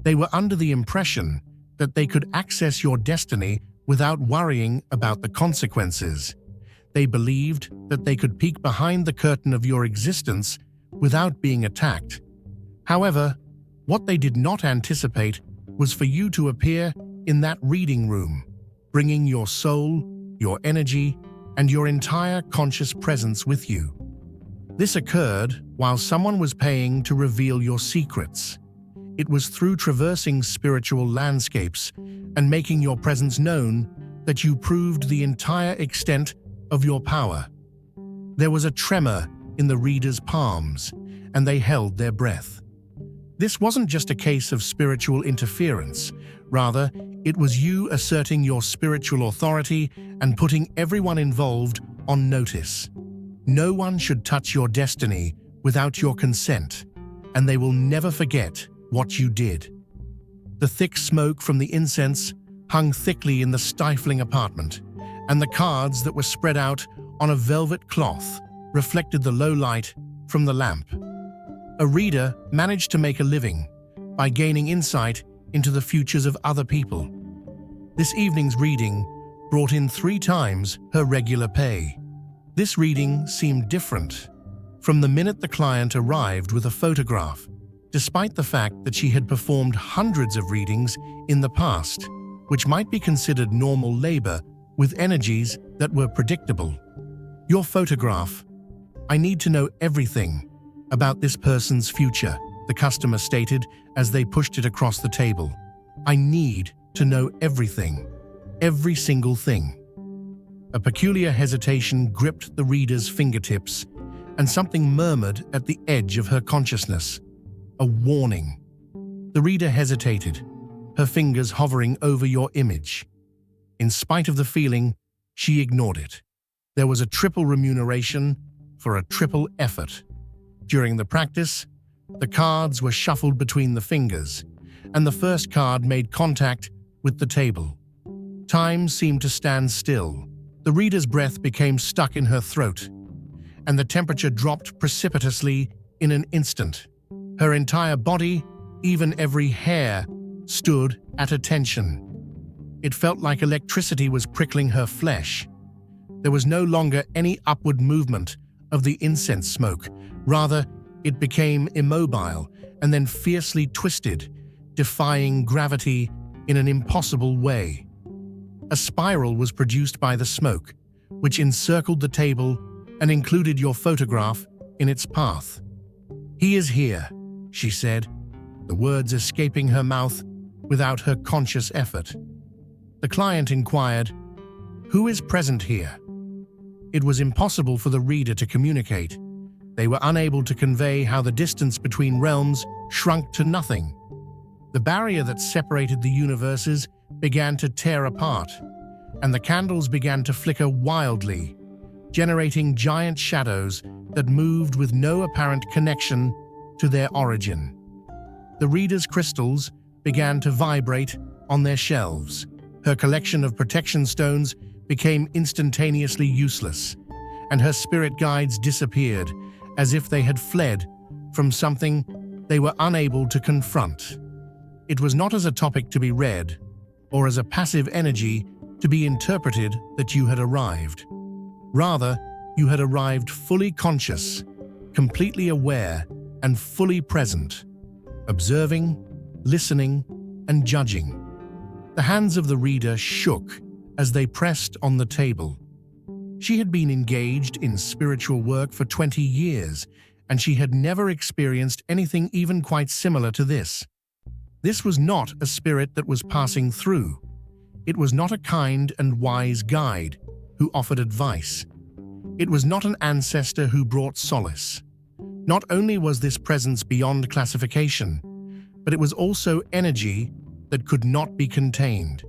They were under the impression that they could access your destiny without worrying about the consequences. They believed that they could peek behind the curtain of your existence without being attacked. However, what they did not anticipate was for you to appear in that reading room, bringing your soul, your energy, and your entire conscious presence with you. This occurred while someone was paying to reveal your secrets. It was through traversing spiritual landscapes and making your presence known that you proved the entire extent of your power. There was a tremor in the reader's palms, and they held their breath. This wasn't just a case of spiritual interference. Rather, it was you asserting your spiritual authority and putting everyone involved on notice. No one should touch your destiny without your consent, and they will never forget what you did. The thick smoke from the incense hung thickly in the stifling apartment, and the cards that were spread out on a velvet cloth reflected the low light from the lamp. A reader managed to make a living by gaining insight into the futures of other people. This evening's reading brought in 3 times her regular pay. This reading seemed different from the minute the client arrived with a photograph, despite the fact that she had performed hundreds of readings in the past, which might be considered normal labor with energies that were predictable. Your photograph. I need to know everything about this person's future, the customer stated as they pushed it across the table. I need to know everything, every single thing. A peculiar hesitation gripped the reader's fingertips, and something murmured at the edge of her consciousness. A warning. The reader hesitated, her fingers hovering over your image. In spite of the feeling, she ignored it. There was a triple remuneration for a triple effort. During the practice, the cards were shuffled between the fingers, and the first card made contact with the table. Time seemed to stand still. The reader's breath became stuck in her throat, and the temperature dropped precipitously in an instant. Her entire body, even every hair, stood at attention. It felt like electricity was prickling her flesh. There was no longer any upward movement of the incense smoke. Rather, it became immobile and then fiercely twisted, defying gravity in an impossible way. A spiral was produced by the smoke, which encircled the table and included your photograph in its path. "He is here," she said, the words escaping her mouth without her conscious effort. The client inquired, "Who is present here?" It was impossible for the reader to communicate. They were unable to convey how the distance between realms shrunk to nothing. The barrier that separated the universes began to tear apart, and the candles began to flicker wildly, generating giant shadows that moved with no apparent connection to their origin. The reader's crystals began to vibrate on their shelves. Her collection of protection stones became instantaneously useless, and her spirit guides disappeared as if they had fled from something they were unable to confront. It was not as a topic to be read, or as a passive energy to be interpreted that you had arrived. Rather, you had arrived fully conscious, completely aware, and fully present, observing, listening, and judging. The hands of the reader shook as they pressed on the table. She had been engaged in spiritual work for 20 years, and she had never experienced anything even quite similar to this. This was not a spirit that was passing through. It was not a kind and wise guide who offered advice. It was not an ancestor who brought solace. Not only was this presence beyond classification, but it was also energy that could not be contained.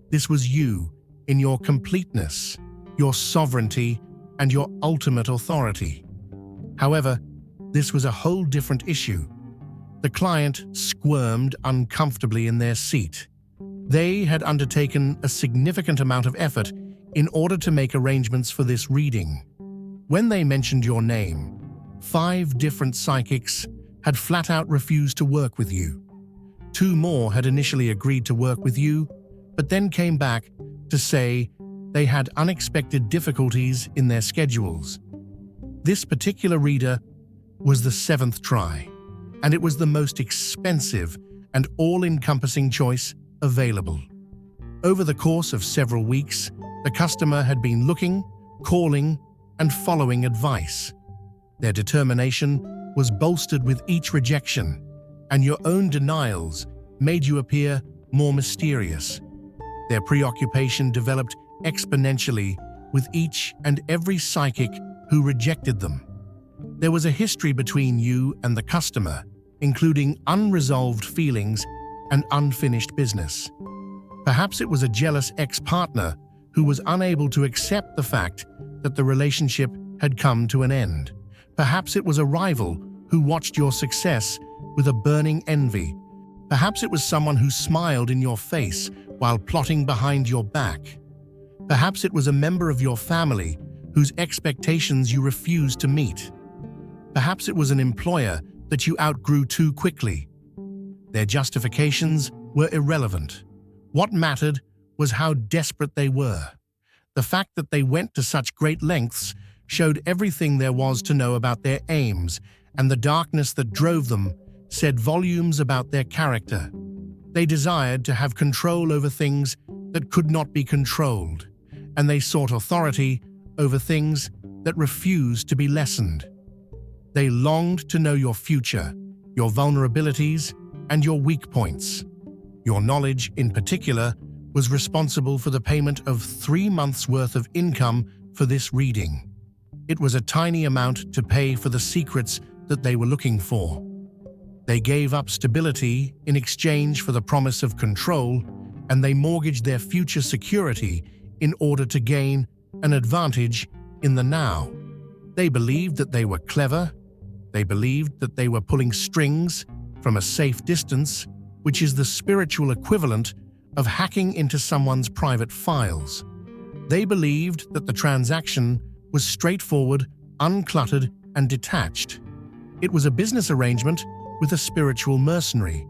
This was you, in your completeness, your sovereignty, and your ultimate authority. However, this was a whole different issue. The client squirmed uncomfortably in their seat. They had undertaken a significant amount of effort in order to make arrangements for this reading. When they mentioned your name, 5 different psychics had flat out refused to work with you. 2 more had initially agreed to work with you, but then came back to say they had unexpected difficulties in their schedules. This particular reader was the 7th try, and it was the most expensive and all-encompassing choice available. Over the course of several weeks, the customer had been looking, calling, and following advice. Their determination was bolstered with each rejection, and your own denials made you appear more mysterious. Their preoccupation developed exponentially with each and every psychic who rejected them. There was a history between you and the customer, including unresolved feelings and unfinished business. Perhaps it was a jealous ex-partner who was unable to accept the fact that the relationship had come to an end. Perhaps it was a rival who watched your success with a burning envy. Perhaps it was someone who smiled in your face while plotting behind your back. Perhaps it was a member of your family whose expectations you refused to meet. Perhaps it was an employer that you outgrew too quickly. Their justifications were irrelevant. What mattered was how desperate they were. The fact that they went to such great lengths showed everything there was to know about their aims, and the darkness that drove them said volumes about their character. They desired to have control over things that could not be controlled, and they sought authority over things that refused to be lessened. They longed to know your future, your vulnerabilities, and your weak points. Your knowledge, in particular, was responsible for the payment of 3 months' worth of income for this reading. It was a tiny amount to pay for the secrets that they were looking for. They gave up stability in exchange for the promise of control, and they mortgaged their future security in order to gain an advantage in the now. They believed that they were clever. They believed that they were pulling strings from a safe distance, which is the spiritual equivalent of hacking into someone's private files. They believed that the transaction was straightforward, uncluttered, and detached. It was a business arrangement with a spiritual mercenary,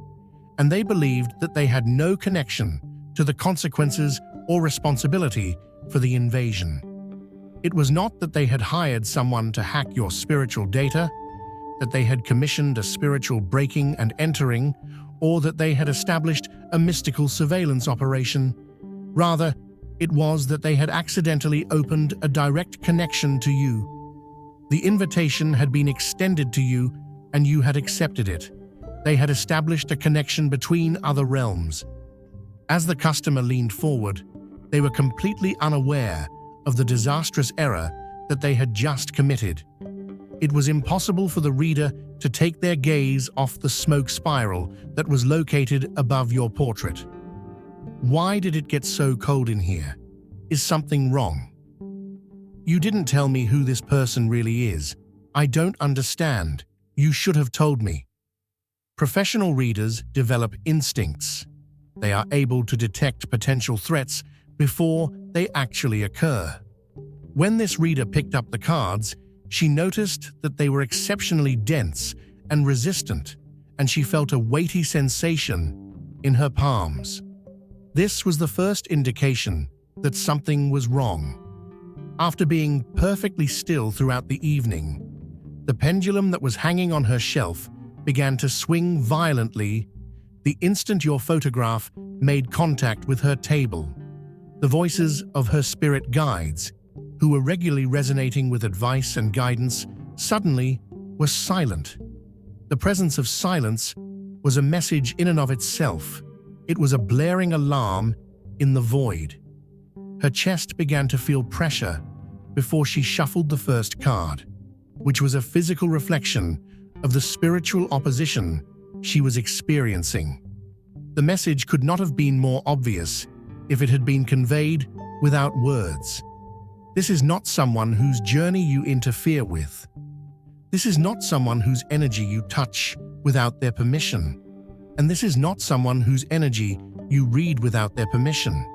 and they believed that they had no connection to the consequences or responsibility for the invasion. It was not that they had hired someone to hack your spiritual data, that they had commissioned a spiritual breaking and entering, or that they had established a mystical surveillance operation. Rather, it was that they had accidentally opened a direct connection to you. The invitation had been extended to you, and you had accepted it. They had established a connection between other realms. As the customer leaned forward, they were completely unaware of the disastrous error that they had just committed. It was impossible for the reader to take their gaze off the smoke spiral that was located above your portrait. Why did it get so cold in here? Is something wrong? You didn't tell me who this person really is. I don't understand. You should have told me. Professional readers develop instincts. They are able to detect potential threats before they actually occur. When this reader picked up the cards, she noticed that they were exceptionally dense and resistant, and she felt a weighty sensation in her palms. This was the first indication that something was wrong. After being perfectly still throughout the evening, the pendulum that was hanging on her shelf began to swing violently the instant your photograph made contact with her table. The voices of her spirit guides, who were regularly resonating with advice and guidance, suddenly were silent. The presence of silence was a message in and of itself. It was a blaring alarm in the void. Her chest began to feel pressure before she shuffled the first card, which was a physical reflection of the spiritual opposition she was experiencing. The message could not have been more obvious if it had been conveyed without words. This is not someone whose journey you interfere with. This is not someone whose energy you touch without their permission. And this is not someone whose energy you read without their permission.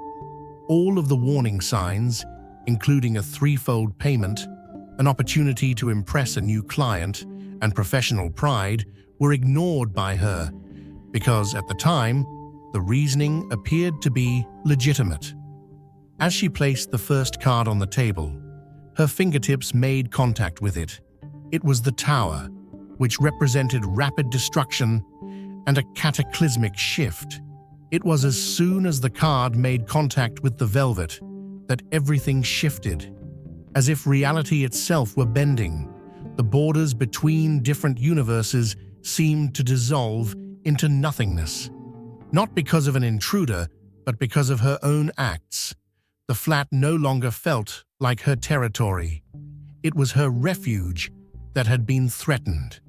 All of the warning signs, including a threefold payment, an opportunity to impress a new client, and professional pride, were ignored by her because at the time, the reasoning appeared to be legitimate. As she placed the first card on the table, her fingertips made contact with it. It was the Tower, which represented rapid destruction and a cataclysmic shift. It was as soon as the card made contact with the velvet that everything shifted. As if reality itself were bending, the borders between different universes seemed to dissolve into nothingness. Not because of an intruder, but because of her own acts. The flat no longer felt like her territory. It was her refuge that had been threatened.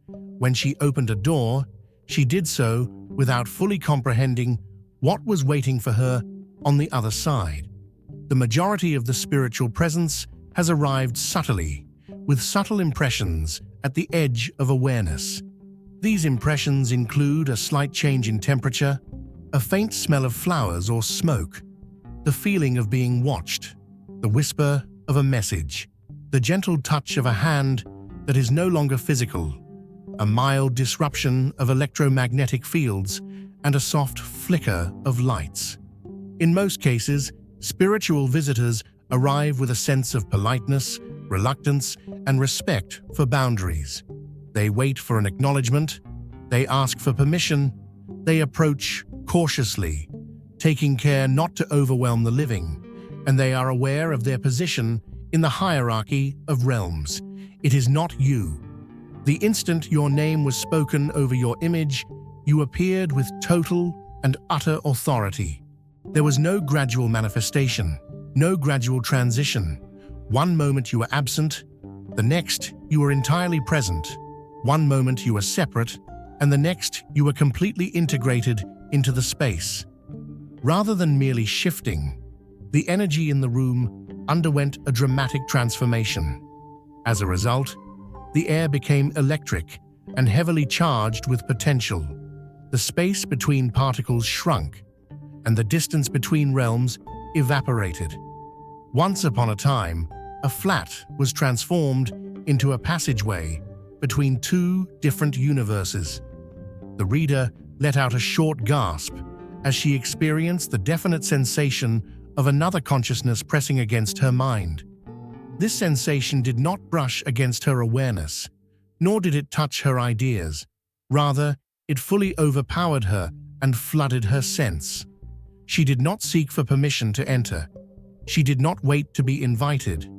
When she opened a door, she did so without fully comprehending what was waiting for her on the other side. The majority of the spiritual presence has arrived subtly, with subtle impressions at the edge of awareness. These impressions include a slight change in temperature, a faint smell of flowers or smoke, the feeling of being watched, the whisper of a message, the gentle touch of a hand that is no longer physical, a mild disruption of electromagnetic fields, and a soft flicker of lights. In most cases, spiritual visitors arrive with a sense of politeness, reluctance, and respect for boundaries. They wait for an acknowledgement, they ask for permission, they approach cautiously, taking care not to overwhelm the living, and they are aware of their position in the hierarchy of realms. It is not you. The instant your name was spoken over your image, you appeared with total and utter authority. There was no gradual manifestation, no gradual transition. One moment you were absent, the next you were entirely present. One moment you were separate, and the next you were completely integrated into the space. Rather than merely shifting, the energy in the room underwent a dramatic transformation. As a result, the air became electric and heavily charged with potential. The space between particles shrunk, and the distance between realms evaporated. Once upon a time, a flat was transformed into a passageway between two different universes. The reader let out a short gasp as she experienced the definite sensation of another consciousness pressing against her mind. This sensation did not brush against her awareness, nor did it touch her ideas. Rather, it fully overpowered her and flooded her sense. She did not seek for permission to enter. She did not wait to be invited.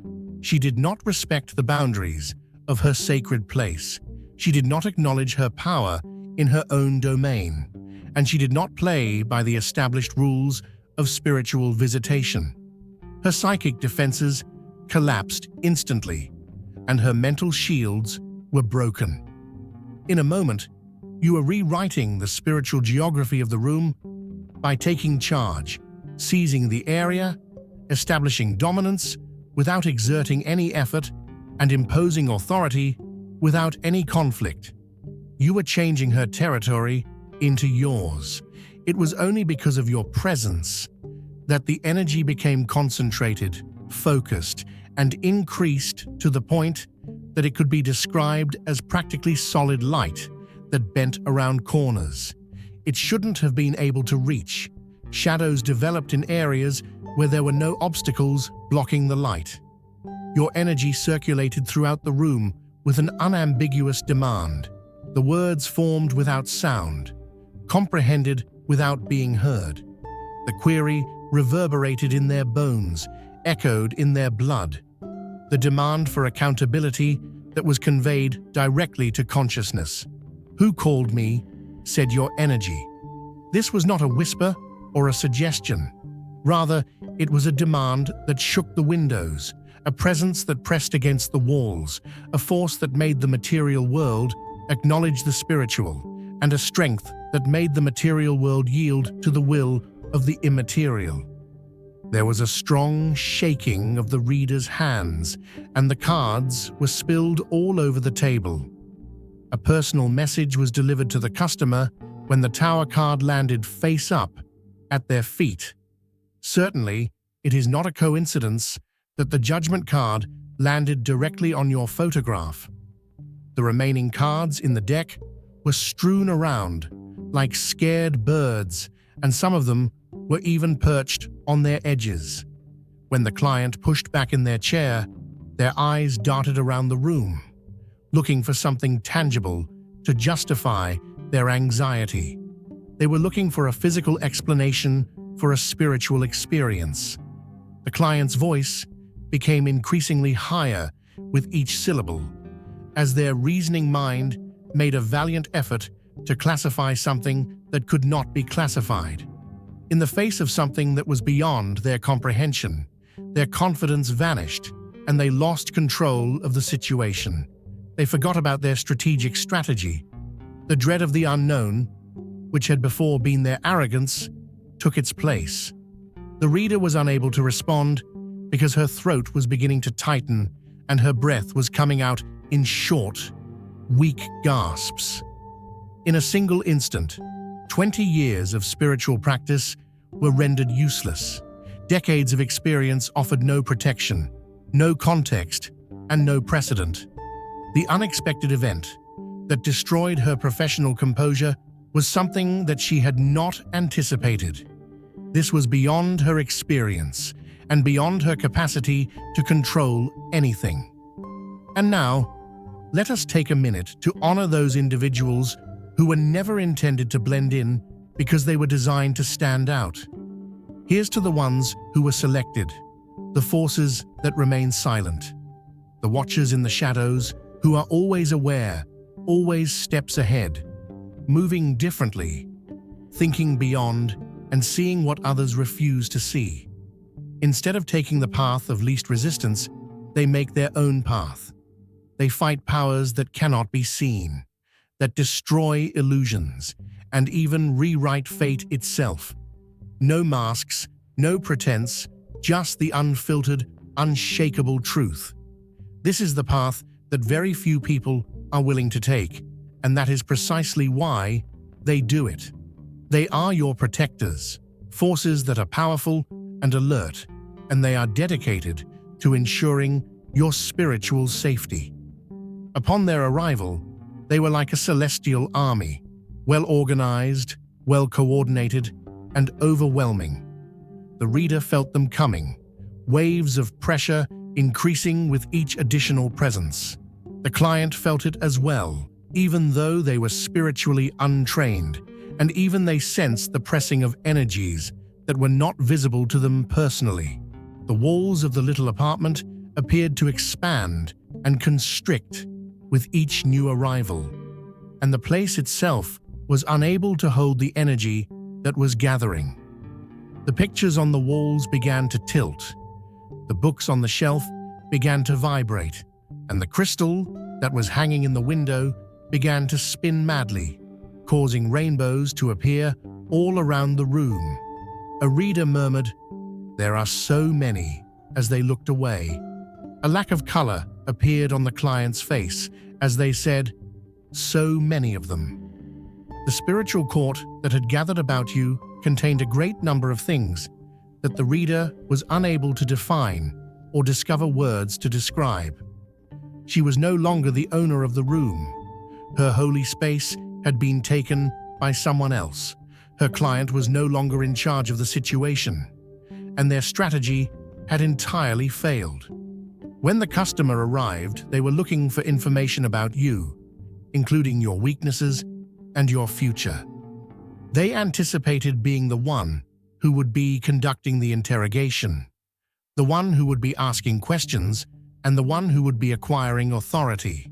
She did not respect the boundaries of her sacred place. She did not acknowledge her power in her own domain, and she did not play by the established rules of spiritual visitation. Her psychic defenses collapsed instantly, and her mental shields were broken. In a moment, you were rewriting the spiritual geography of the room by taking charge, seizing the area, establishing dominance without exerting any effort, and imposing authority without any conflict. You were changing her territory into yours. It was only because of your presence that the energy became concentrated, focused, and increased to the point that it could be described as practically solid light that bent around corners. It shouldn't have been able to reach. Shadows developed in areas where there were no obstacles blocking the light. Your energy circulated throughout the room with an unambiguous demand. The words formed without sound, comprehended without being heard. The query reverberated in their bones, echoed in their blood. The demand for accountability that was conveyed directly to consciousness. "Who called me?" said your energy. This was not a whisper or a suggestion. Rather, it was a demand that shook the windows, a presence that pressed against the walls, a force that made the material world acknowledge the spiritual, and a strength that made the material world yield to the will of the immaterial. There was a strong shaking of the reader's hands, and the cards were spilled all over the table. A personal message was delivered to the customer when the Tower card landed face up at their feet. Certainly, it is not a coincidence that the Judgment card landed directly on your photograph. The remaining cards in the deck were strewn around, like scared birds, and some of them were even perched on their edges. When the client pushed back in their chair, their eyes darted around the room, looking for something tangible to justify their anxiety. They were looking for a physical explanation for a spiritual experience. The client's voice became increasingly higher with each syllable, as their reasoning mind made a valiant effort to classify something that could not be classified. In the face of something that was beyond their comprehension, their confidence vanished, and they lost control of the situation. They forgot about their strategic strategy. The dread of the unknown, which had before been their arrogance, took its place. The reader was unable to respond because her throat was beginning to tighten and her breath was coming out in short, weak gasps. In a single instant, 20 years of spiritual practice were rendered useless. Decades of experience offered no protection, no context, and no precedent. The unexpected event that destroyed her professional composure was something that she had not anticipated. This was beyond her experience and beyond her capacity to control anything. And now, let us take a minute to honor those individuals who were never intended to blend in because they were designed to stand out. Here's to the ones who were selected, the forces that remain silent, the watchers in the shadows who are always aware, always steps ahead, moving differently, thinking beyond, and seeing what others refuse to see. Instead of taking the path of least resistance, they make their own path. They fight powers that cannot be seen, that destroy illusions, and even rewrite fate itself. No masks, no pretense, just the unfiltered, unshakable truth. This is the path that very few people are willing to take, and that is precisely why they do it. They are your protectors, forces that are powerful and alert, and they are dedicated to ensuring your spiritual safety. Upon their arrival, they were like a celestial army, well-organized, well-coordinated, and overwhelming. The reader felt them coming, waves of pressure increasing with each additional presence. The client felt it as well, even though they were spiritually untrained, and even they sensed the pressing of energies that were not visible to them personally. The walls of the little apartment appeared to expand and constrict with each new arrival, and the place itself was unable to hold the energy that was gathering. The pictures on the walls began to tilt, the books on the shelf began to vibrate, and the crystal that was hanging in the window began to spin madly, causing rainbows to appear all around the room. A reader murmured, "There are so many," as they looked away. A lack of color appeared on the client's face as they said, "So many of them." The spiritual court that had gathered about you contained a great number of things that the reader was unable to define or discover words to describe. She was no longer the owner of the room. Her holy space had been taken by someone else. Her client was no longer in charge of the situation, and their strategy had entirely failed. When the customer arrived, they were looking for information about you, including your weaknesses and your future. They anticipated being the one who would be conducting the interrogation, the one who would be asking questions, and the one who would be acquiring authority.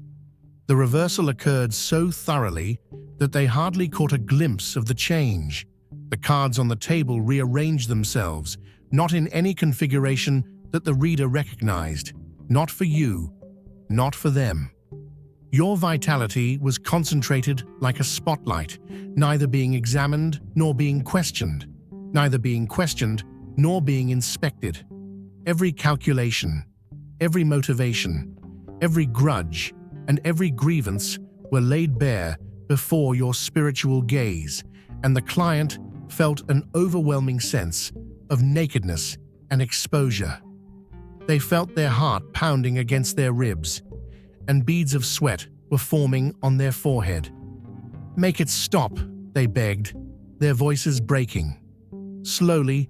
The reversal occurred so thoroughly that they hardly caught a glimpse of the change. The cards on the table rearranged themselves, not in any configuration that the reader recognized, not for you, not for them. Your vitality was concentrated like a spotlight, neither being examined nor being questioned, neither being questioned nor being inspected. Every calculation, every motivation, every grudge, and every grievance were laid bare before your spiritual gaze, and the client felt an overwhelming sense of nakedness and exposure. They felt their heart pounding against their ribs, and beads of sweat were forming on their forehead. "Make it stop," they begged, their voices breaking. Slowly,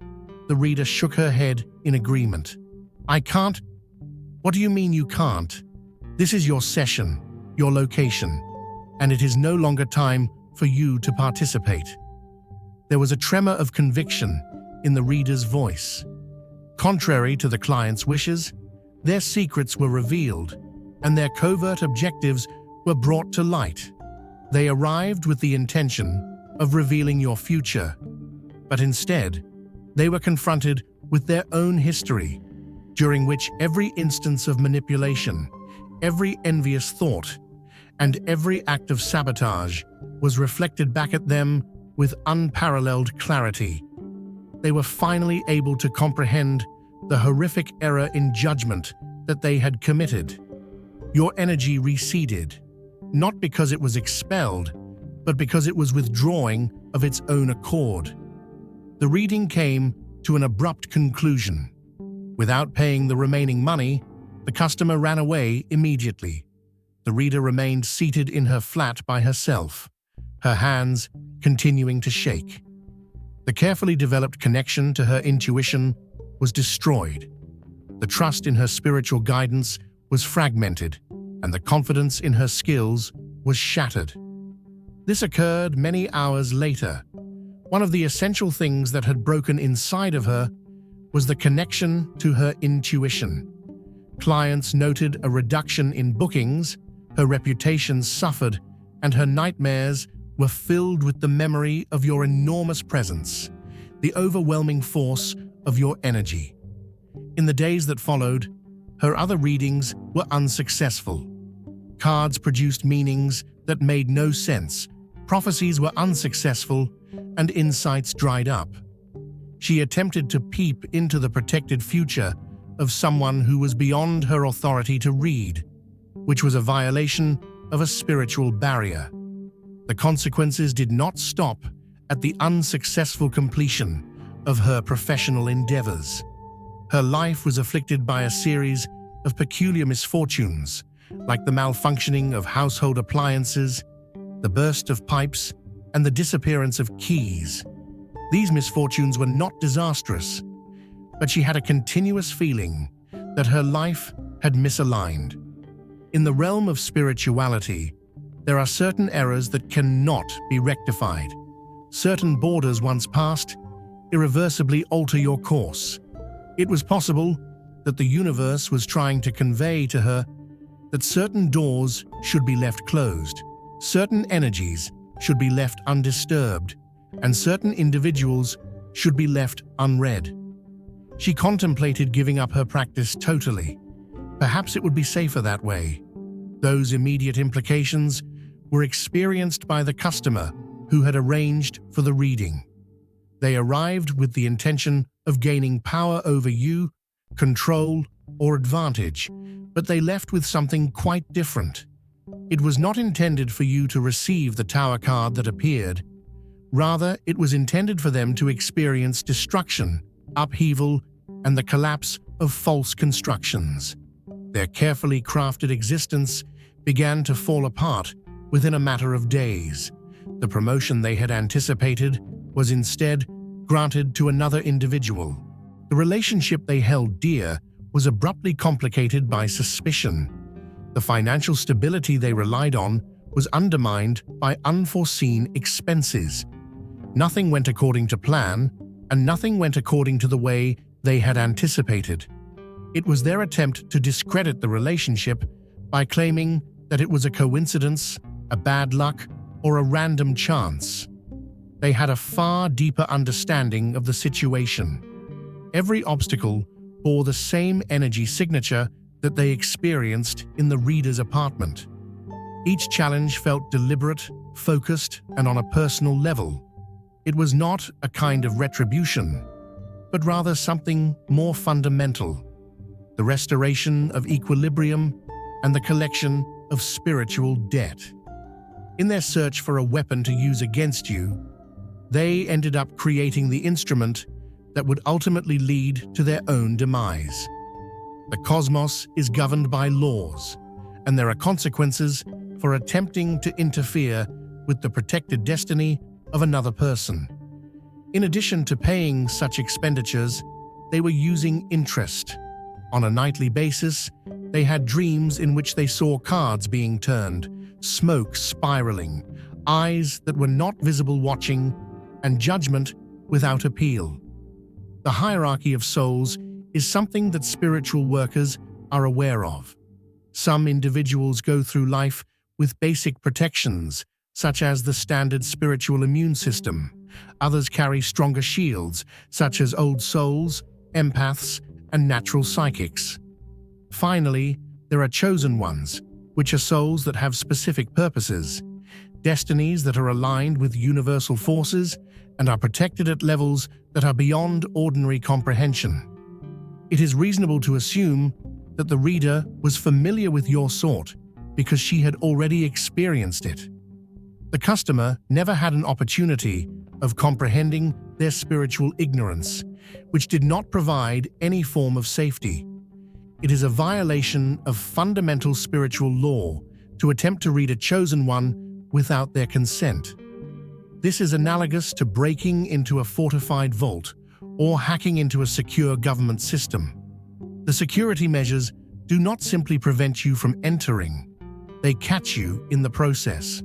the reader shook her head in agreement. "I can't." "What do you mean you can't? This is your session, your location, and it is no longer time for you to participate." There was a tremor of conviction in the reader's voice. Contrary to the client's wishes, their secrets were revealed, and their covert objectives were brought to light. They arrived with the intention of revealing your future, but instead, they were confronted with their own history, during which every instance of manipulation, every envious thought, and every act of sabotage was reflected back at them with unparalleled clarity. They were finally able to comprehend the horrific error in judgment that they had committed. Your energy receded, not because it was expelled, but because it was withdrawing of its own accord. The reading came to an abrupt conclusion. Without paying the remaining money, the customer ran away immediately. The reader remained seated in her flat by herself, her hands continuing to shake. The carefully developed connection to her intuition was destroyed. The trust in her spiritual guidance was fragmented, and the confidence in her skills was shattered. This occurred many hours later. One of the essential things that had broken inside of her was the connection to her intuition. Clients noted a reduction in bookings, her reputation suffered, and her nightmares were filled with the memory of your enormous presence, the overwhelming force of your energy. In the days that followed, her other readings were unsuccessful. Cards produced meanings that made no sense, prophecies were unsuccessful, and insights dried up. She attempted to peep into the protected future of someone who was beyond her authority to read, which was a violation of a spiritual barrier. The consequences did not stop at the unsuccessful completion of her professional endeavors. Her life was afflicted by a series of peculiar misfortunes, like the malfunctioning of household appliances, the burst of pipes, and the disappearance of keys. These misfortunes were not disastrous, but she had a continuous feeling that her life had misaligned. In the realm of spirituality, there are certain errors that cannot be rectified. Certain borders once passed irreversibly alter your course. It was possible that the universe was trying to convey to her that certain doors should be left closed, certain energies should be left undisturbed, and certain individuals should be left unread. She contemplated giving up her practice totally. Perhaps it would be safer that way. Those immediate implications were experienced by the customer who had arranged for the reading. They arrived with the intention of gaining power over you, control, or advantage, but they left with something quite different. It was not intended for you to receive the Tower card that appeared. Rather, it was intended for them to experience destruction, upheaval, and the collapse of false constructions. Their carefully crafted existence began to fall apart within a matter of days. The promotion they had anticipated was instead granted to another individual. The relationship they held dear was abruptly complicated by suspicion. The financial stability they relied on was undermined by unforeseen expenses. Nothing went according to plan, and nothing went according to the way they had anticipated. It was their attempt to discredit the relationship by claiming that it was a coincidence, a bad luck, or a random chance. They had a far deeper understanding of the situation. Every obstacle bore the same energy signature that they experienced in the reader's apartment. Each challenge felt deliberate, focused, and on a personal level. It was not a kind of retribution, but rather something more fundamental: the restoration of equilibrium and the collection of spiritual debt. In their search for a weapon to use against you, they ended up creating the instrument that would ultimately lead to their own demise. The cosmos is governed by laws, and there are consequences for attempting to interfere with the protected destiny of another person. In addition to paying such expenditures, they were using interest. On a nightly basis, they had dreams in which they saw cards being turned, smoke spiraling, eyes that were not visible watching, and judgment without appeal. The hierarchy of souls is something that spiritual workers are aware of. Some individuals go through life with basic protections, such as the standard spiritual immune system. Others carry stronger shields, such as old souls, empaths, and natural psychics. Finally, there are chosen ones, which are souls that have specific purposes, destinies that are aligned with universal forces and are protected at levels that are beyond ordinary comprehension. It is reasonable to assume that the reader was familiar with your sort because she had already experienced it. The customer never had an opportunity of comprehending their spiritual ignorance, which did not provide any form of safety. It is a violation of fundamental spiritual law to attempt to read a chosen one without their consent. This is analogous to breaking into a fortified vault or hacking into a secure government system. The security measures do not simply prevent you from entering, they catch you in the process.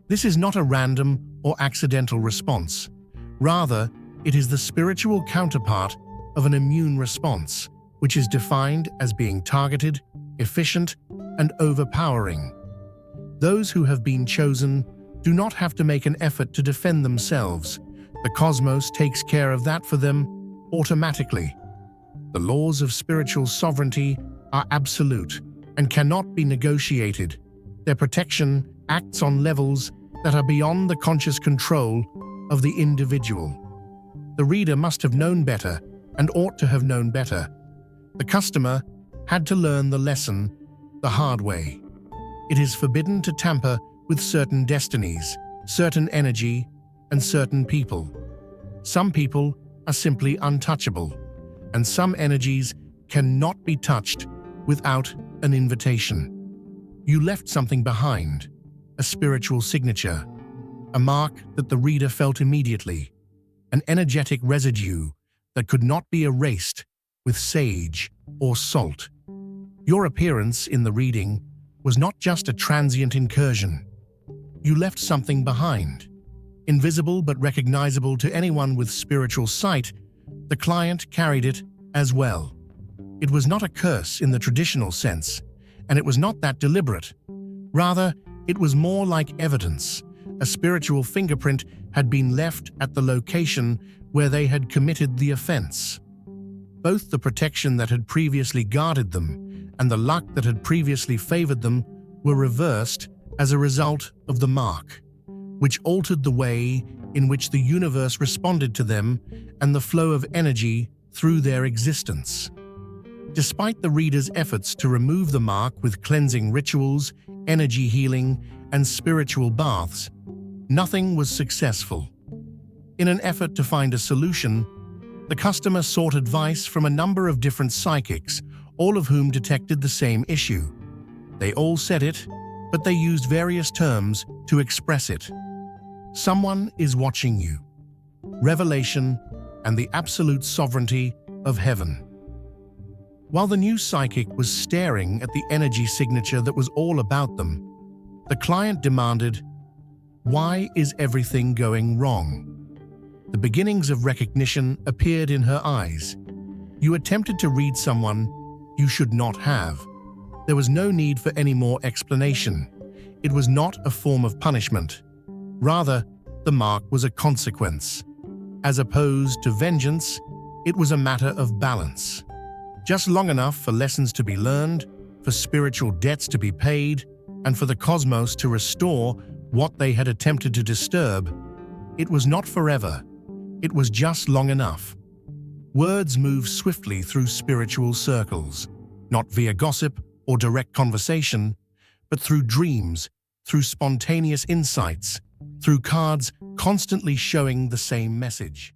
This is not a random or accidental response. Rather, it is the spiritual counterpart of an immune response, which is defined as being targeted, efficient, and overpowering. Those who have been chosen do not have to make an effort to defend themselves. The cosmos takes care of that for them automatically. The laws of spiritual sovereignty are absolute and cannot be negotiated. Their protection acts on levels that are beyond the conscious control of the individual. The reader must have known better and ought to have known better. The customer had to learn the lesson the hard way. It is forbidden to tamper with certain destinies, certain energy, and certain people. Some people are simply untouchable, and some energies cannot be touched without an invitation. You left something behind, a spiritual signature, a mark that the reader felt immediately, an energetic residue that could not be erased with sage or salt. Your appearance in the reading was not just a transient incursion. You left something behind. Invisible but recognizable to anyone with spiritual sight, the client carried it as well. It was not a curse in the traditional sense, and it was not that deliberate. Rather, it was more like evidence. A spiritual fingerprint had been left at the location where they had committed the offense. Both the protection that had previously guarded them and the luck that had previously favored them were reversed as a result of the mark, which altered the way in which the universe responded to them and the flow of energy through their existence. Despite the reader's efforts to remove the mark with cleansing rituals, energy healing, and spiritual baths, nothing was successful. In an effort to find a solution, the customer sought advice from a number of different psychics, all of whom detected the same issue. They all said it, but they used various terms to express it. Someone is watching you. Revelation and the absolute sovereignty of heaven. While the new psychic was staring at the energy signature that was all about them, the client demanded, "Why is everything going wrong?" The beginnings of recognition appeared in her eyes. You attempted to read someone you should not have. There was no need for any more explanation. It was not a form of punishment. Rather, the mark was a consequence. As opposed to vengeance, it was a matter of balance. Just long enough for lessons to be learned, for spiritual debts to be paid, and for the cosmos to restore what they had attempted to disturb. It was not forever. It was just long enough. Words move swiftly through spiritual circles, not via gossip or direct conversation, but through dreams, through spontaneous insights, through cards constantly showing the same message.